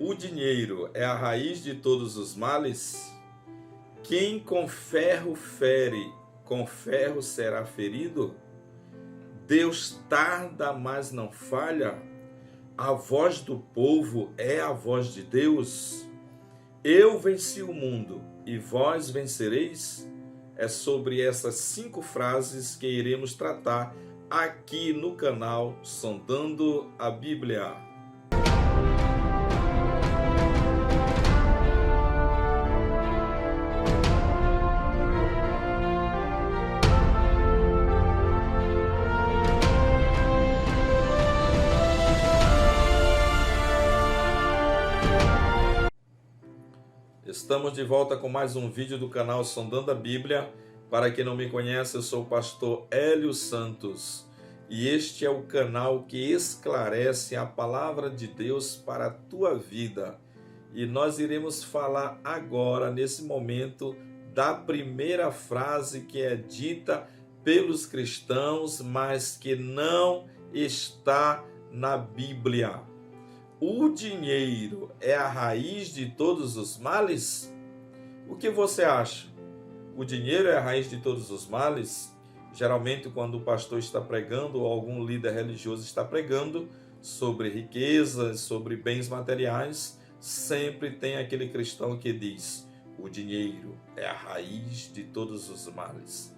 O dinheiro é a raiz de todos os males? Quem com ferro fere, com ferro será ferido? Deus tarda, mas não falha? A voz do povo é a voz de Deus? Eu venci o mundo e vós vencereis? É sobre essas 5 frases que iremos tratar aqui no canal Sondando a Bíblia. Estamos de volta com mais um vídeo do canal Sondando a Bíblia. Para quem não me conhece, eu sou o pastor Hélio Santos e este é o canal que esclarece a palavra de Deus para a tua vida. E nós iremos falar agora, nesse momento, da primeira frase que é dita pelos cristãos, mas que não está na Bíblia. O dinheiro é a raiz de todos os males? O que você acha? O dinheiro é a raiz de todos os males? Geralmente, quando o pastor está pregando ou algum líder religioso está pregando sobre riquezas, sobre bens materiais, sempre tem aquele cristão que diz: o dinheiro é a raiz de todos os males.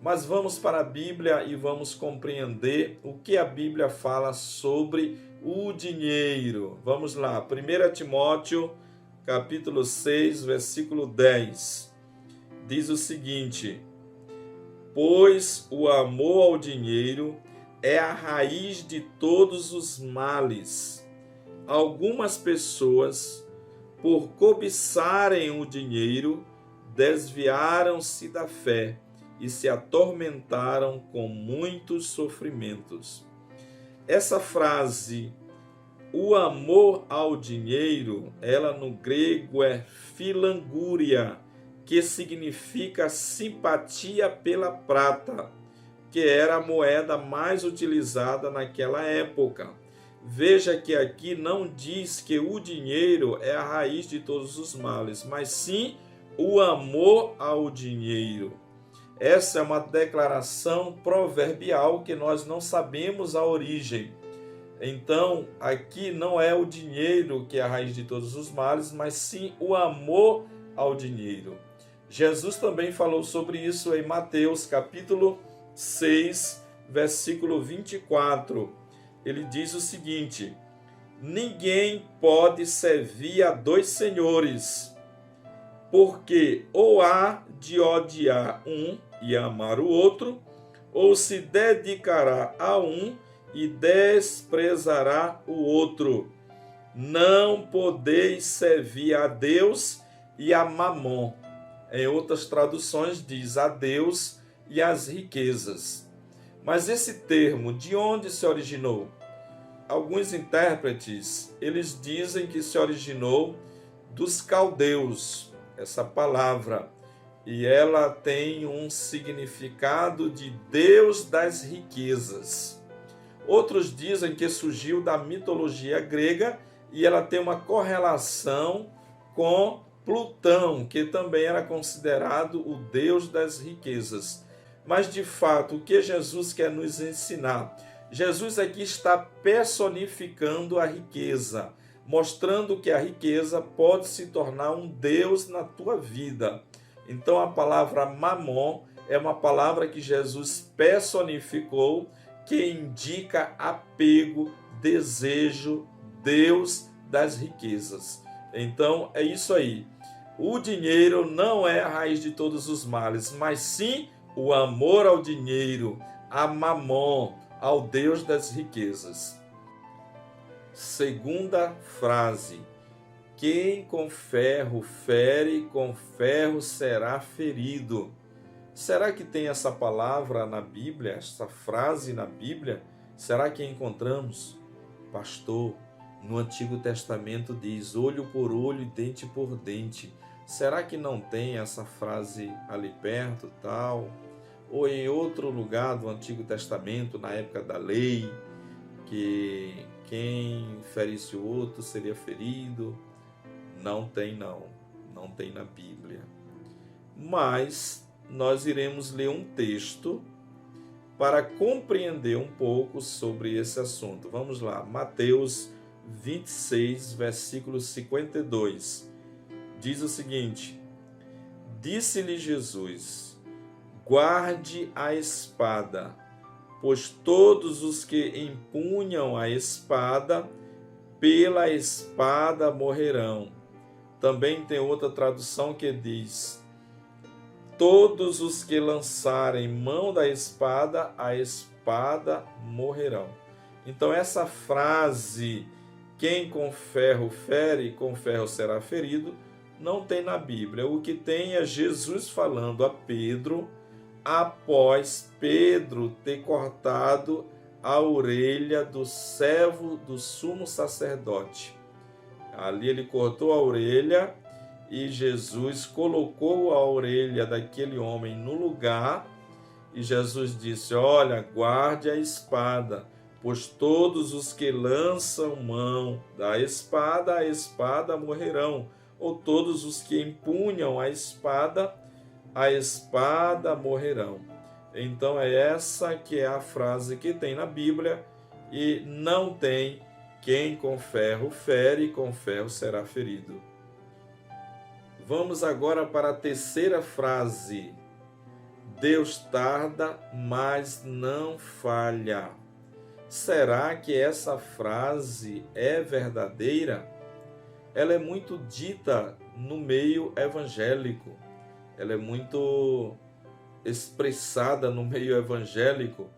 Mas vamos para a Bíblia e vamos compreender o que a Bíblia fala sobre o dinheiro. Vamos lá, 1 Timóteo, capítulo 6, versículo 10. Diz o seguinte: pois o amor ao dinheiro é a raiz de todos os males. Algumas pessoas, por cobiçarem o dinheiro, desviaram-se da fé e se atormentaram com muitos sofrimentos. Essa frase, o amor ao dinheiro, ela no grego é filangúria, que significa simpatia pela prata, que era a moeda mais utilizada naquela época. Veja que aqui não diz que o dinheiro é a raiz de todos os males, mas sim o amor ao dinheiro. Essa é uma declaração proverbial que nós não sabemos a origem. Então, aqui não é o dinheiro que é a raiz de todos os males, mas sim o amor ao dinheiro. Jesus também falou sobre isso em Mateus, capítulo 6, versículo 24. Ele diz o seguinte: ninguém pode servir a 2 senhores, porque ou há de odiar um e amar o outro, ou se dedicará a um e desprezará o outro. Não podeis servir a Deus e a Mamon. Em outras traduções diz a Deus e as riquezas. Mas esse termo, de onde se originou? Alguns intérpretes, eles dizem que se originou dos caldeus, essa palavra, e ela tem um significado de Deus das riquezas. Outros dizem que surgiu da mitologia grega e ela tem uma correlação com Plutão, que também era considerado o Deus das riquezas. Mas, de fato, o que Jesus quer nos ensinar? Jesus aqui está personificando a riqueza, mostrando que a riqueza pode se tornar um Deus na tua vida. Então, a palavra mamon é uma palavra que Jesus personificou, que indica apego, desejo, Deus das riquezas. Então, é isso aí. O dinheiro não é a raiz de todos os males, mas sim o amor ao dinheiro, a mamon, ao Deus das riquezas. Segunda frase: quem com ferro fere, com ferro será ferido. Será que tem essa palavra na Bíblia, essa frase na Bíblia? Será que encontramos? Pastor, no Antigo Testamento diz olho por olho e dente por dente. Será que não tem essa frase ali perto, tal? Ou em outro lugar do Antigo Testamento, na época da lei, que quem ferisse o outro seria ferido. Não tem na Bíblia. Mas nós iremos ler um texto para compreender um pouco sobre esse assunto. Vamos lá, Mateus 26, versículo 52. Diz o seguinte: Disse-lhe Jesus: guarde a espada, pois todos os que empunham a espada, pela espada morrerão. Também tem outra tradução que diz: todos os que lançarem mão da espada, a espada morrerão. Então essa frase, quem com ferro fere, com ferro será ferido, não tem na Bíblia. O que tem é Jesus falando a Pedro, após Pedro ter cortado a orelha do servo do sumo sacerdote. Ali ele cortou a orelha e Jesus colocou a orelha daquele homem no lugar e Jesus disse: olha, guarde a espada, pois todos os que lançam mão da espada, a espada morrerão. Ou todos os que empunham a espada morrerão. Então é essa que é a frase que tem na Bíblia e não tem quem com ferro fere, com ferro será ferido. Vamos agora para a terceira frase. Deus tarda, mas não falha. Será que essa frase é verdadeira? Ela é muito dita no meio evangélico. Ela é muito expressada no meio evangélico,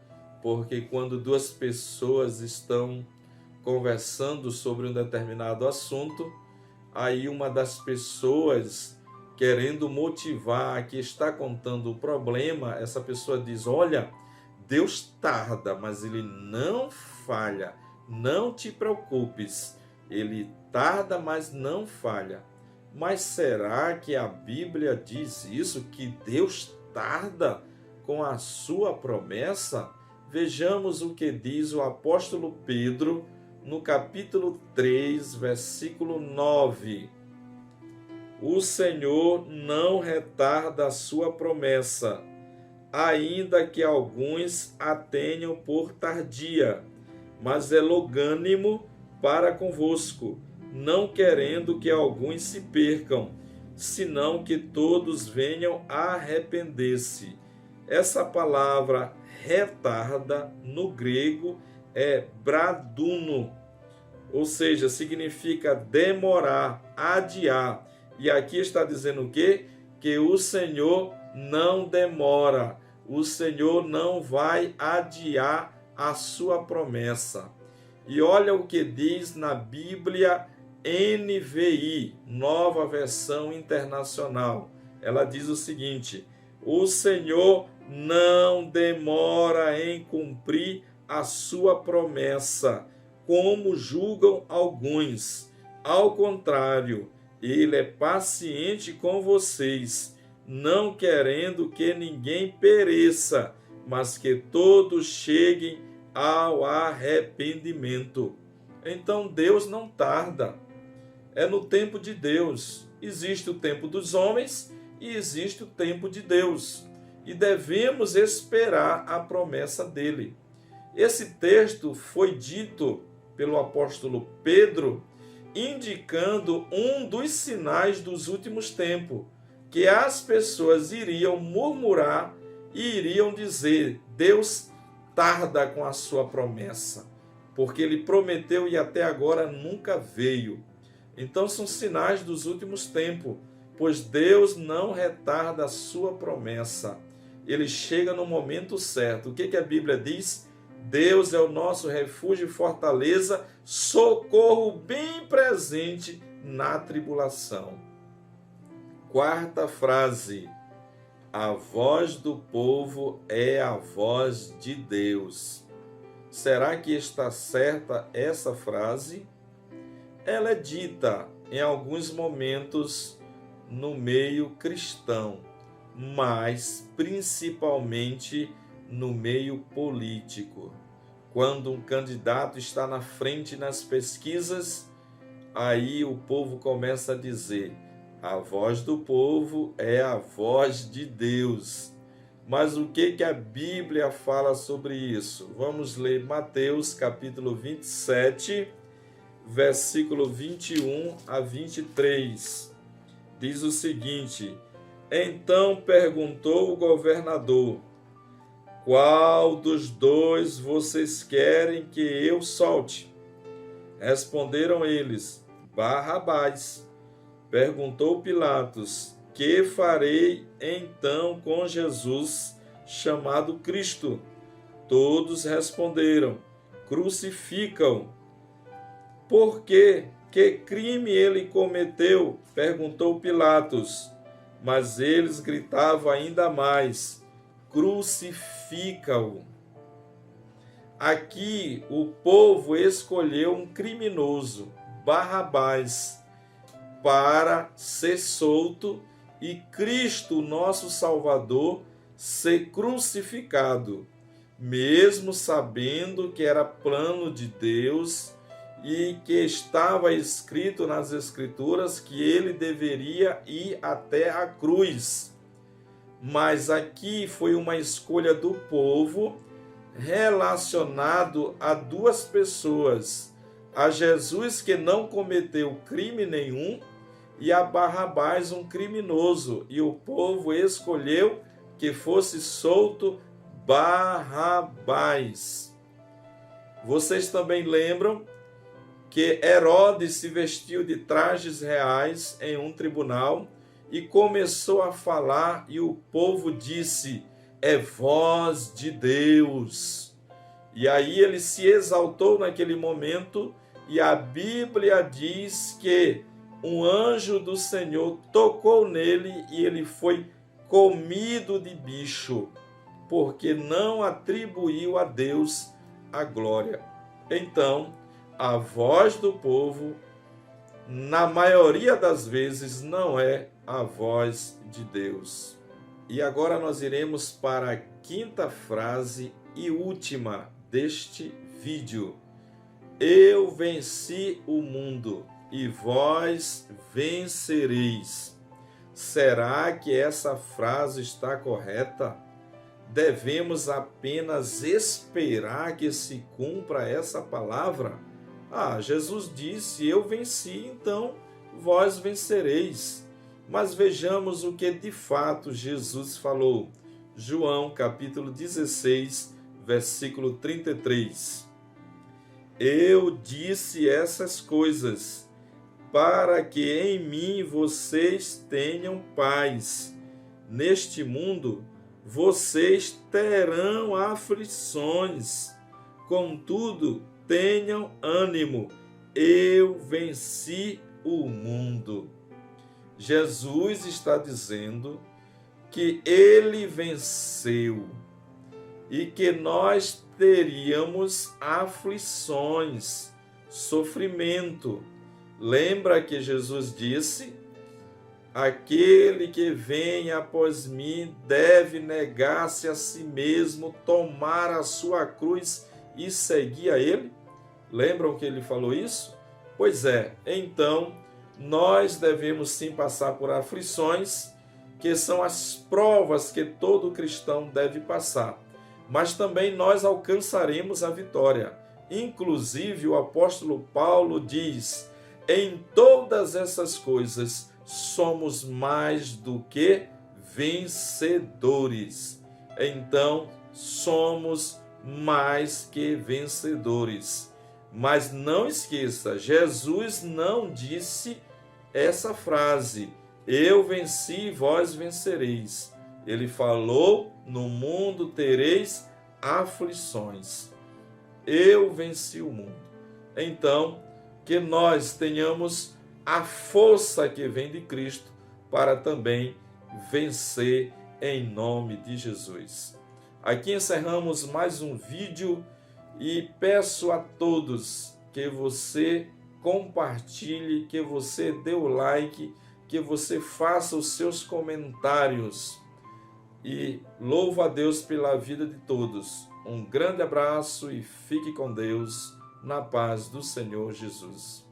porque quando duas pessoas estão conversando sobre um determinado assunto, aí uma das pessoas, querendo motivar a que está contando o problema, essa pessoa diz: olha, Deus tarda, mas ele não falha, não te preocupes, ele tarda, mas não falha. Mas será que a Bíblia diz isso, que Deus tarda com a sua promessa? Vejamos o que diz o apóstolo Pedro no capítulo 3, versículo 9. O Senhor não retarda a sua promessa, ainda que alguns a tenham por tardia, mas é longânimo para convosco, não querendo que alguns se percam, senão que todos venham a arrepender-se. Essa palavra retarda, no grego, é braduno, ou seja, significa demorar, adiar. E aqui está dizendo o quê? Que o Senhor não demora, o Senhor não vai adiar a sua promessa. E olha o que diz na Bíblia NVI, Nova Versão Internacional. Ela diz o seguinte: o Senhor não demora em cumprir a sua promessa, como julgam alguns. Ao contrário, ele é paciente com vocês, não querendo que ninguém pereça, mas que todos cheguem ao arrependimento. Então Deus não tarda. É no tempo de Deus. Existe o tempo dos homens e existe o tempo de Deus. E devemos esperar a promessa dele. Esse texto foi dito pelo apóstolo Pedro, indicando um dos sinais dos últimos tempos, que as pessoas iriam murmurar e iriam dizer: Deus tarda com a sua promessa, porque ele prometeu e até agora nunca veio. Então são sinais dos últimos tempos, pois Deus não retarda a sua promessa. Ele chega no momento certo. O que a Bíblia diz? Deus é o nosso refúgio e fortaleza, socorro bem presente na tribulação. Quarta frase: a voz do povo é a voz de Deus. Será que está certa essa frase? Ela é dita em alguns momentos no meio cristão, mas principalmente no meio político. Quando um candidato está na frente nas pesquisas, aí o povo começa a dizer: a voz do povo é a voz de Deus. Mas o que a Bíblia fala sobre isso? Vamos ler Mateus capítulo 27, versículo 21 a 23. Diz o seguinte: então perguntou o governador: qual dos dois vocês querem que eu solte? Responderam eles: Barrabás. Perguntou Pilatos: que farei então com Jesus, chamado Cristo? Todos responderam: crucifica-o. Por quê? Que crime ele cometeu? Perguntou Pilatos. Mas eles gritavam ainda mais: crucifica-o. Aqui o povo escolheu um criminoso, Barrabás, para ser solto e Cristo, nosso Salvador, ser crucificado, mesmo sabendo que era plano de Deus e que estava escrito nas Escrituras que ele deveria ir até a cruz. Mas aqui foi uma escolha do povo relacionado a duas pessoas: a Jesus, que não cometeu crime nenhum, e a Barrabás, um criminoso, e o povo escolheu que fosse solto Barrabás. Vocês também lembram que Herodes se vestiu de trajes reais em um tribunal e começou a falar, e o povo disse: é voz de Deus. E aí ele se exaltou naquele momento, e a Bíblia diz que um anjo do Senhor tocou nele e ele foi comido de bicho, porque não atribuiu a Deus a glória. Então, a voz do povo, na maioria das vezes, não é a voz de Deus. E agora nós iremos para a quinta frase e última deste vídeo. Eu venci o mundo e vós vencereis. Será que essa frase está correta? Devemos apenas esperar que se cumpra essa palavra? Jesus disse: eu venci, então vós vencereis. Mas vejamos o que de fato Jesus falou. João capítulo 16, versículo 33. Eu disse essas coisas para que em mim vocês tenham paz. Neste mundo vocês terão aflições. Contudo, tenham ânimo. Eu venci o mundo. Jesus está dizendo que ele venceu e que nós teríamos aflições, sofrimento. Lembra que Jesus disse: aquele que vem após mim deve negar-se a si mesmo, tomar a sua cruz e seguir a ele? Lembram que ele falou isso? Pois é, então nós devemos sim passar por aflições, que são as provas que todo cristão deve passar. Mas também nós alcançaremos a vitória. Inclusive o apóstolo Paulo diz: em todas essas coisas somos mais do que vencedores. Então somos mais que vencedores. Mas não esqueça, Jesus não disse essa frase: eu venci, vós vencereis. Ele falou: no mundo tereis aflições. Eu venci o mundo. Então, que nós tenhamos a força que vem de Cristo para também vencer em nome de Jesus. Aqui encerramos mais um vídeo e peço a todos que você compartilhe, que você dê o like, que você faça os seus comentários. E louvo a Deus pela vida de todos. Um grande abraço e fique com Deus, na paz do Senhor Jesus.